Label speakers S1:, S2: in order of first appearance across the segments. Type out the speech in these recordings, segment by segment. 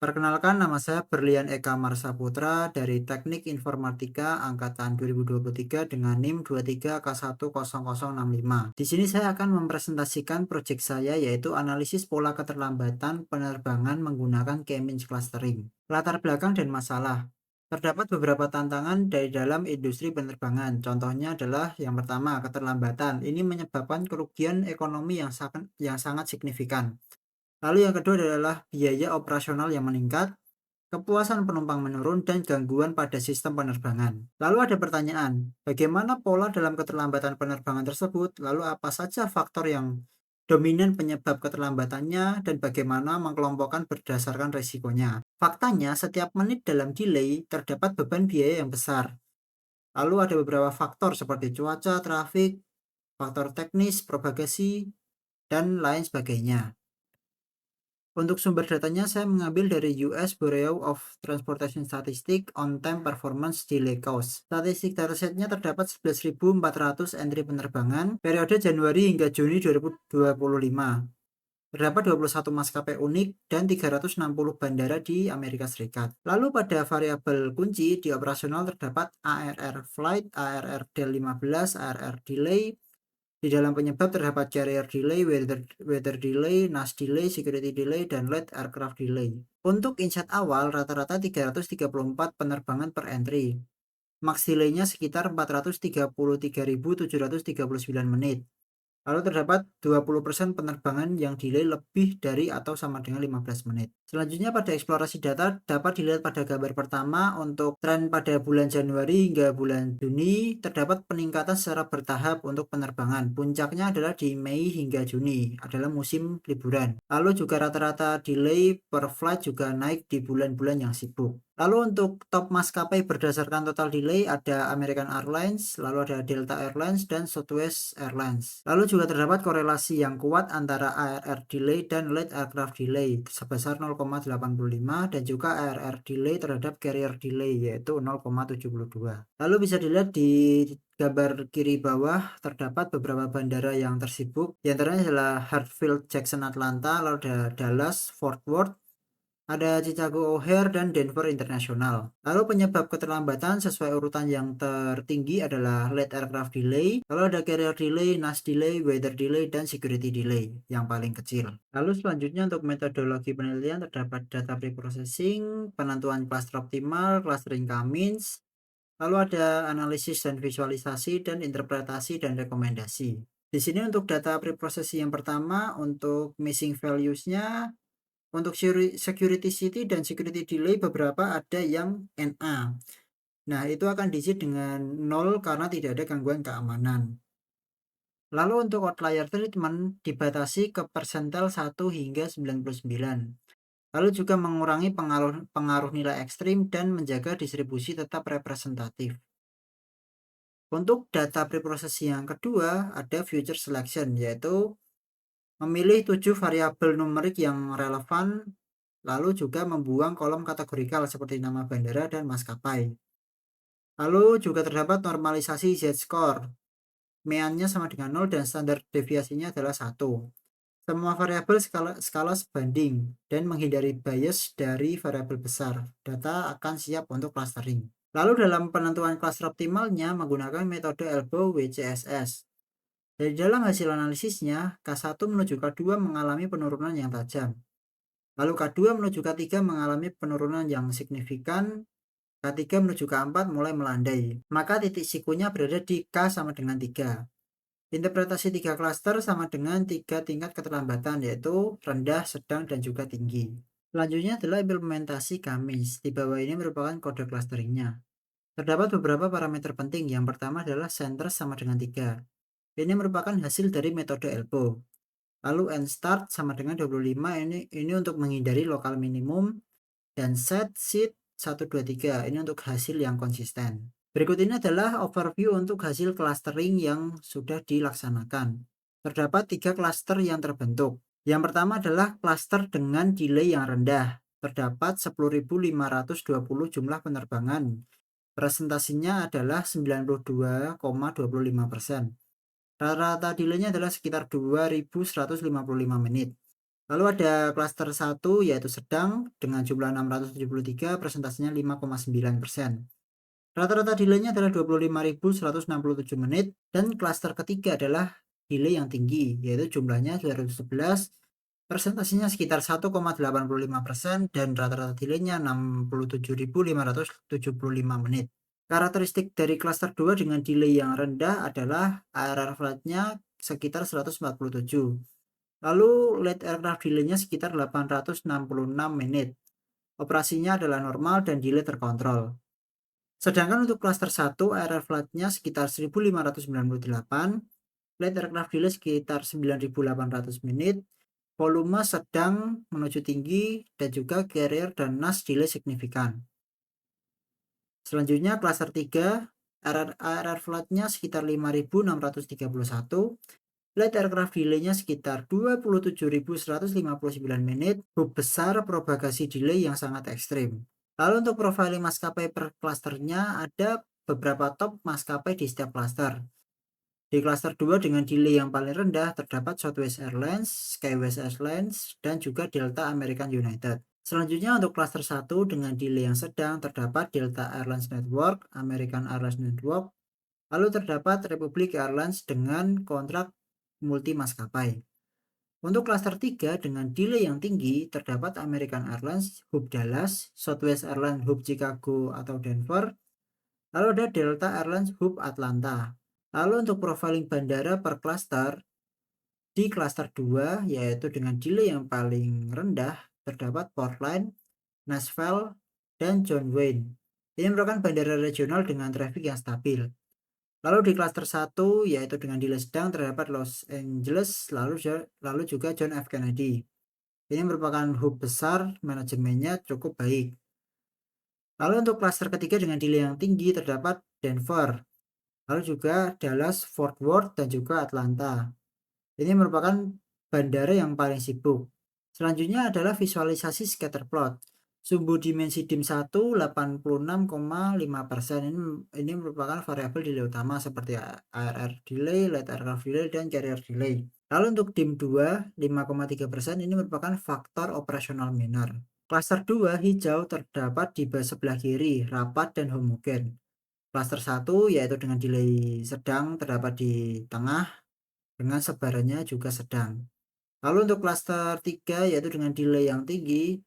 S1: Perkenalkan, nama saya Berlian Eka Marsaputra dari Teknik Informatika angkatan 2023 dengan NIM 23K10065. Di sini saya akan mempresentasikan proyek saya, yaitu analisis pola keterlambatan penerbangan menggunakan K-means clustering. Latar belakang dan masalah. Terdapat beberapa tantangan dari dalam industri penerbangan. Contohnya adalah yang pertama, keterlambatan. Ini menyebabkan kerugian ekonomi yang sangat signifikan. Lalu yang kedua adalah biaya operasional yang meningkat, kepuasan penumpang menurun, dan gangguan pada sistem penerbangan. Lalu ada pertanyaan, bagaimana pola dalam keterlambatan penerbangan tersebut? Lalu apa saja faktor yang dominan penyebab keterlambatannya dan bagaimana mengelompokkan berdasarkan resikonya? Faktanya, setiap menit dalam delay terdapat beban biaya yang besar. Lalu ada beberapa faktor seperti cuaca, trafik, faktor teknis, propagasi, dan lain sebagainya. Untuk sumber datanya saya mengambil dari US Bureau of Transportation Statistics on Time Performance Delay Cause. Statistik datasetnya terdapat 11.400 entry penerbangan periode Januari hingga Juni 2025. Terdapat 21 maskapai unik dan 360 bandara di Amerika Serikat. Lalu pada variabel kunci di operasional terdapat ARR flight, ARR del 15, ARR delay. Di dalam penyebab terdapat carrier delay, weather delay, NAS delay, security delay, dan late aircraft delay. Untuk insight awal, rata-rata 334 penerbangan per entry. Max delay-nya sekitar 433.739 menit. Lalu terdapat 20% penerbangan yang delay lebih dari atau sama dengan 15 menit. Selanjutnya pada eksplorasi data dapat dilihat pada gambar pertama. Untuk tren pada bulan Januari hingga bulan Juni terdapat peningkatan secara bertahap untuk penerbangan. Puncaknya adalah di Mei hingga Juni, adalah musim liburan. Lalu juga rata-rata delay per flight juga naik di bulan-bulan yang sibuk. Lalu untuk top maskapai berdasarkan total delay ada American Airlines, lalu ada Delta Airlines, dan Southwest Airlines. Lalu juga terdapat korelasi yang kuat antara ARR delay dan late aircraft delay sebesar 0,85 dan juga ARR delay terhadap carrier delay yaitu 0,72. Lalu bisa dilihat di gambar kiri bawah terdapat beberapa bandara yang tersibuk. Di antaranya adalah Hartsfield Jackson Atlanta, lalu ada Dallas Fort Worth, ada Chicago O'Hare, dan Denver International. Lalu penyebab keterlambatan sesuai urutan yang tertinggi adalah late aircraft delay, lalu ada carrier delay, NAS delay, weather delay, dan security delay yang paling kecil. Lalu selanjutnya untuk metodologi penelitian terdapat data preprocessing, penentuan cluster optimal, clustering K-means, lalu ada analisis dan visualisasi, dan interpretasi dan rekomendasi. Di sini untuk data preprocessing yang pertama, untuk missing values-nya, untuk security city dan security delay beberapa ada yang NA. Nah, itu akan diisi dengan 0 karena tidak ada gangguan keamanan. Lalu untuk outlier treatment dibatasi ke persentil 1 hingga 99. Lalu juga mengurangi pengaruh nilai ekstrim dan menjaga distribusi tetap representatif. Untuk data preprocessing yang kedua ada future selection, yaitu memilih 7 variabel numerik yang relevan, lalu juga membuang kolom kategorikal seperti nama bandara dan maskapai. Lalu juga terdapat normalisasi Z-score. Mean-nya sama dengan 0 dan standar deviasinya adalah 1. Semua variabel skala sebanding dan menghindari bias dari variabel besar. Data akan siap untuk clustering. Lalu dalam penentuan cluster optimalnya menggunakan metode Elbow WCSS. Dari dalam hasil analisisnya, K1 menuju K2 mengalami penurunan yang tajam. Lalu K2 menuju K3 mengalami penurunan yang signifikan, K3 menuju K4 mulai melandai. Maka titik sikunya berada di K sama dengan 3. Interpretasi 3 klaster sama dengan 3 tingkat keterlambatan, yaitu rendah, sedang, dan juga tinggi. Selanjutnya adalah implementasi K-means. Di bawah ini merupakan kode clusteringnya. Terdapat beberapa parameter penting. Yang pertama adalah center sama dengan 3. Ini merupakan hasil dari metode Elbow. Lalu end start sama dengan 25, ini untuk menghindari lokal minimum, dan set seed 123 ini untuk hasil yang konsisten. Berikut ini adalah overview untuk hasil clustering yang sudah dilaksanakan. Terdapat 3 cluster yang terbentuk. Yang pertama adalah cluster dengan delay yang rendah. Terdapat 10.520 jumlah penerbangan. Presentasinya adalah 92,25%. Rata-rata delay-nya adalah sekitar 2.155 menit. Lalu ada klaster satu yaitu sedang dengan jumlah 673, presentasinya 5,9%. Rata-rata delay-nya adalah 25.167 menit, dan klaster ketiga adalah delay yang tinggi yaitu jumlahnya 211, presentasinya sekitar 1,85%, dan rata-rata delay-nya 67.575 menit. Karakteristik dari klaster 2 dengan delay yang rendah adalah ARR flight-nya sekitar 147. Lalu late aircraft delay-nya sekitar 866 menit. Operasinya adalah normal dan delay terkontrol. Sedangkan untuk klaster 1 ARR flight-nya sekitar 1598, late aircraft delay sekitar 9.800 menit, volume sedang menuju tinggi, dan juga carrier dan NAS delay signifikan. Selanjutnya klaster 3, ARR flight-nya sekitar 5.631, late aircraft delay-nya sekitar 27.159 menit, hub besar, propagasi delay yang sangat ekstrim. Lalu untuk profiling maskapai per klasternya ada beberapa top maskapai di setiap klaster. Di klaster 2 dengan delay yang paling rendah terdapat Southwest Airlines, Skywest Airlines, dan juga Delta American United. Selanjutnya untuk klaster 1 dengan delay yang sedang terdapat Delta Airlines Network, American Airlines Network, lalu terdapat Republic Airlines dengan kontrak multi maskapai. Untuk klaster 3 dengan delay yang tinggi terdapat American Airlines hub Dallas, Southwest Airlines hub Chicago atau Denver, lalu ada Delta Airlines hub Atlanta. Lalu untuk profiling bandara per klaster, di klaster 2 yaitu dengan delay yang paling rendah terdapat Portland, Nashville, dan John Wayne. Ini merupakan bandara regional dengan traffic yang stabil. Lalu di klaster 1 yaitu dengan delay sedang terdapat Los Angeles, lalu juga John F. Kennedy. Ini merupakan hub besar, manajemennya cukup baik. Lalu untuk klaster ketiga dengan delay yang tinggi terdapat Denver, lalu juga Dallas, Fort Worth, dan juga Atlanta. Ini merupakan bandara yang paling sibuk. Selanjutnya adalah visualisasi scatter plot. Sumbu dimensi DIM1 86,5%. Ini merupakan variabel delay utama seperti ARR delay, late aircraft delay, dan carrier delay. Lalu untuk DIM2 5,3%, ini merupakan faktor operasional minor. Klaster 2 hijau terdapat di sebelah kiri, rapat dan homogen. Klaster 1 yaitu dengan delay sedang terdapat di tengah dengan sebarannya juga sedang. Lalu untuk klaster 3 yaitu dengan delay yang tinggi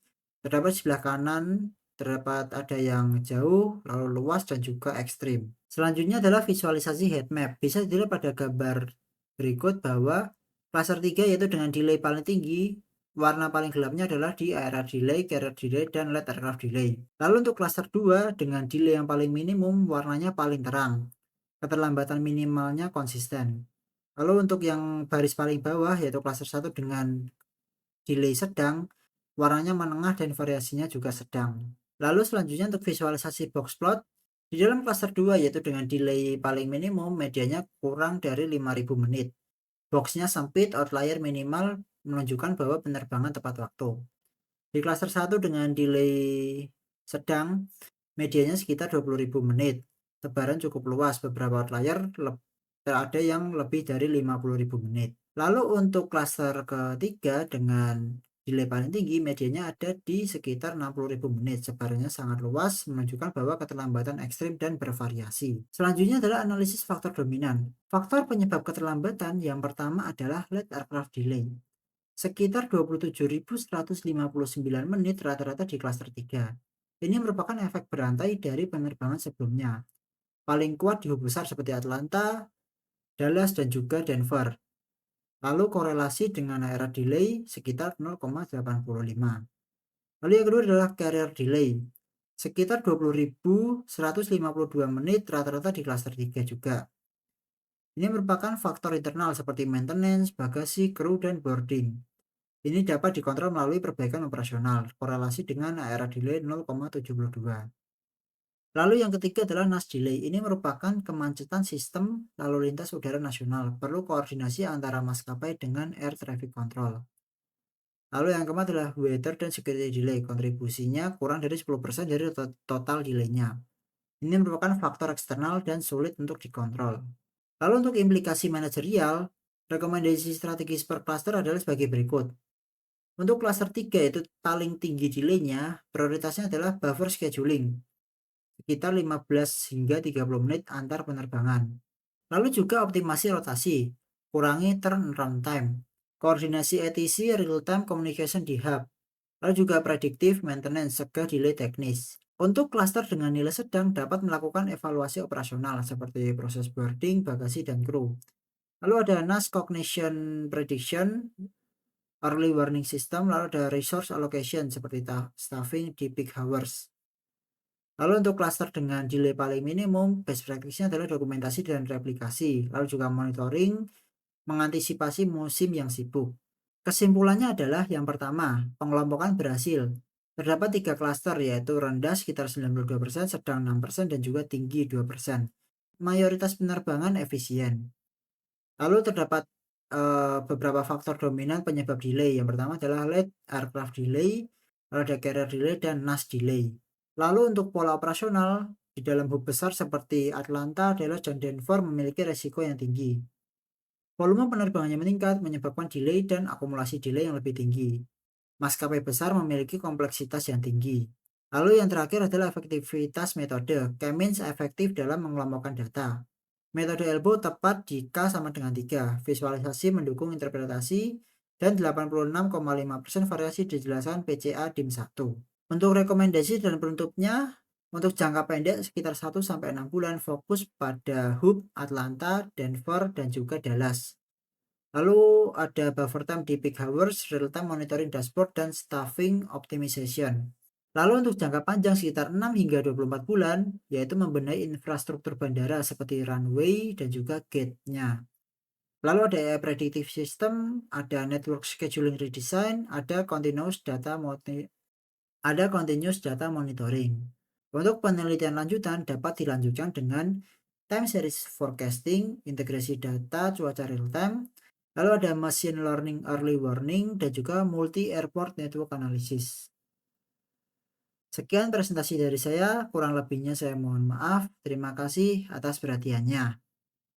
S1: terdapat di sebelah kanan, terdapat ada yang jauh, lalu luas, dan juga ekstrim. Selanjutnya adalah visualisasi heat map. Bisa dilihat pada gambar berikut bahwa klaster 3 yaitu dengan delay paling tinggi, warna paling gelapnya adalah di ARR delay, carrier delay, dan late aircraft delay. Lalu untuk klaster 2 dengan delay yang paling minimum, warnanya paling terang. Keterlambatan minimalnya konsisten. Lalu untuk yang baris paling bawah yaitu klaster 1 dengan delay sedang, warnanya menengah dan variasinya juga sedang. Lalu selanjutnya untuk visualisasi box plot, di dalam klaster 2 yaitu dengan delay paling minimum, medianya kurang dari 5.000 menit. Boxnya sempit, outlier minimal menunjukkan bahwa penerbangan tepat waktu. Di klaster 1 dengan delay sedang, medianya sekitar 20.000 menit. Tebaran cukup luas, beberapa outlier ada yang lebih dari 50.000 menit. Lalu untuk klaster ketiga dengan delay paling tinggi, medianya ada di sekitar 60.000 menit. Sebarannya sangat luas, menunjukkan bahwa keterlambatan ekstrim dan bervariasi. Selanjutnya adalah analisis faktor dominan. Faktor penyebab keterlambatan yang pertama adalah late aircraft delay. Sekitar 27.159 menit rata-rata di klaster 3. Ini merupakan efek berantai dari penerbangan sebelumnya. Paling kuat di hub besar seperti Atlanta, Dallas, dan juga Denver. Lalu korelasi dengan ARR delay sekitar 0,85. Lalu yang kedua adalah carrier delay. Sekitar 20.152 menit rata-rata di klaster 3 juga. Ini merupakan faktor internal seperti maintenance, bagasi, kru, dan boarding. Ini dapat dikontrol melalui perbaikan operasional, korelasi dengan ARR delay 0,72. Lalu yang ketiga adalah NAS delay. Ini merupakan kemacetan sistem lalu lintas udara nasional. Perlu koordinasi antara maskapai dengan air traffic control. Lalu yang keempat adalah weather dan security delay. Kontribusinya kurang dari 10% dari total delay-nya. Ini merupakan faktor eksternal dan sulit untuk dikontrol. Lalu untuk implikasi manajerial, rekomendasi strategis per cluster adalah sebagai berikut. Untuk klaster 3 itu paling tinggi delay-nya, prioritasnya adalah buffer scheduling, sekitar 15 hingga 30 menit antar penerbangan. Lalu juga optimasi rotasi, kurangi turnaround time, koordinasi ATC real-time communication di hub, lalu juga predictive maintenance, cegah delay teknis. Untuk klaster dengan nilai sedang dapat melakukan evaluasi operasional seperti proses boarding, bagasi, dan kru. Lalu ada NAS Cognition Prediction, Early Warning System, lalu ada Resource Allocation seperti staffing di peak hours. Lalu untuk klaster dengan delay paling minimum, best practice-nya adalah dokumentasi dan replikasi, lalu juga monitoring, mengantisipasi musim yang sibuk. Kesimpulannya adalah yang pertama, pengelompokan berhasil. Terdapat 3 klaster yaitu rendah sekitar 92%, sedang 6%, dan juga tinggi 2%. Mayoritas penerbangan efisien. Lalu terdapat beberapa faktor dominan penyebab delay. Yang pertama adalah late aircraft delay, lalu ada carrier delay, dan NAS delay. Lalu untuk pola operasional, di dalam hub besar seperti Atlanta, Dallas, dan Denver memiliki resiko yang tinggi. Volume penerbangannya meningkat menyebabkan delay dan akumulasi delay yang lebih tinggi. Maskapai besar memiliki kompleksitas yang tinggi. Lalu yang terakhir adalah efektivitas metode. K-means efektif dalam mengelompokkan data. Metode ELBO tepat jika sama dengan 3. Visualisasi mendukung interpretasi dan 86,5% variasi dijelaskan PCA DIM 1. Untuk rekomendasi dan penutupnya, untuk jangka pendek sekitar 1-6 bulan fokus pada hub Atlanta, Denver, dan juga Dallas. Lalu ada buffer time di peak hours, real-time monitoring dashboard, dan staffing optimization. Lalu untuk jangka panjang sekitar 6 hingga 24 bulan, yaitu membenahi infrastruktur bandara seperti runway dan juga gate-nya. Lalu ada AI predictive system, ada network scheduling redesign, ada continuous data monitoring. Untuk penelitian lanjutan dapat dilanjutkan dengan time series forecasting, integrasi data cuaca real time, lalu ada machine learning early warning, dan juga multi airport network analysis. Sekian presentasi dari saya, kurang lebihnya saya mohon maaf. Terima kasih atas perhatiannya.